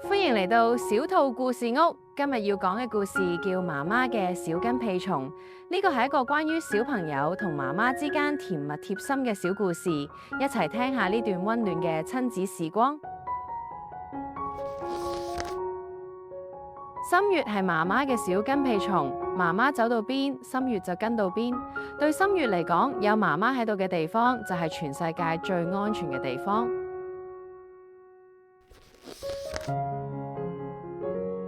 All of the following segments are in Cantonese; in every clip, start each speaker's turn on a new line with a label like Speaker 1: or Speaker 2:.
Speaker 1: 歡迎嚟到小兔故事屋。今日要講嘅故事叫《媽媽嘅小跟屁蟲》。呢個係一個關於小朋友同媽媽之間甜蜜貼心嘅小故事，一齊聽下呢段溫暖嘅親子時光。心月係媽媽嘅小跟屁蟲，媽媽走到邊，心月就跟到邊。對心月嚟講，有媽媽喺度嘅地方就係全世界最安全嘅地方。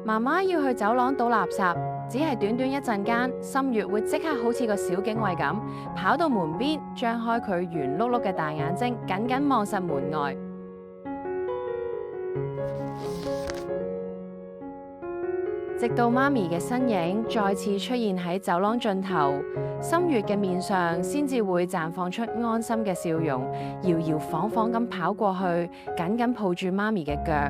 Speaker 1: 媽媽要去走廊倒垃圾，只係短短一陣間，心月會即刻好似個小警衛咁，跑到門邊，張開佢圓碌碌嘅大眼睛，緊緊望實門外。直到媽咪嘅身影再次出現喺走廊盡頭，心月嘅面上先至會綻放出安心嘅笑容，搖搖晃晃咁跑過去，緊緊抱住媽咪嘅腳。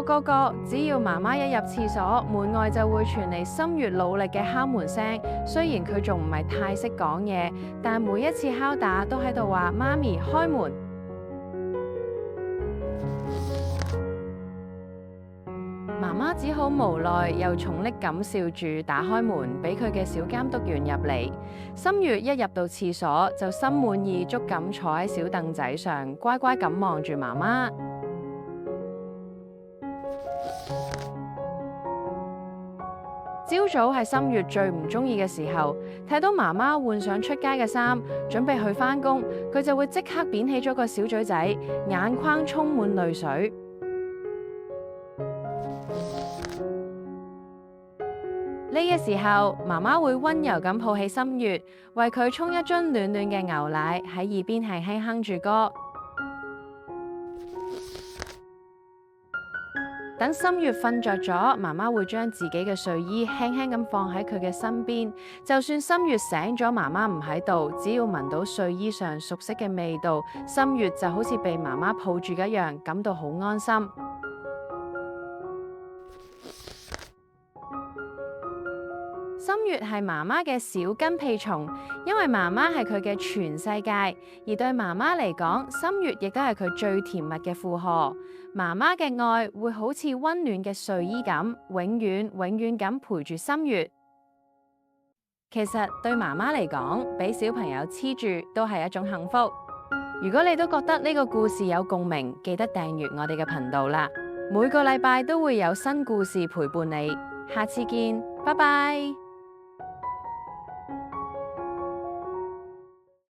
Speaker 1: 個，只要媽媽一入廁所，門外就會傳嚟心月努力嘅敲門聲。雖然佢仲唔係太識講嘢，但每一次敲打都喺度話媽咪開門。媽媽只好無奈又寵溺咁笑住打開門，俾佢嘅小監督員入嚟。心月一入到廁所，就心滿意足咁坐喺小凳仔上，乖乖咁望住媽媽。朝早係心月最唔中意嘅時候，睇到媽媽換上出街嘅衫，準備去返工，佢就會即刻扁起咗個小嘴仔，眼眶充滿淚水。呢個時候，媽媽會溫柔咁抱起心月，為佢沖一樽暖暖嘅牛奶，喺耳邊輕輕哼住歌。等心月瞓着咗，媽媽會將自己嘅睡衣輕輕咁放喺佢嘅身邊。就算心月醒咗，媽媽唔喺度，只要聞到睡衣上熟悉嘅味道，心月就好似被媽媽抱住一樣，感到好安心。心月係媽媽嘅小跟屁蟲，因為媽媽係佢嘅全世界，而對媽媽嚟講，心月亦都係佢最甜蜜嘅負荷。媽媽嘅愛會好似溫暖嘅睡衣咁，永遠咁陪住心月。其實對媽媽嚟講，俾小朋友黐住都係一種幸福。如果你都覺得呢個故事有共鳴，記得訂閱我哋嘅頻道啦。每個禮拜都會有新故事陪伴你，下次見，拜拜。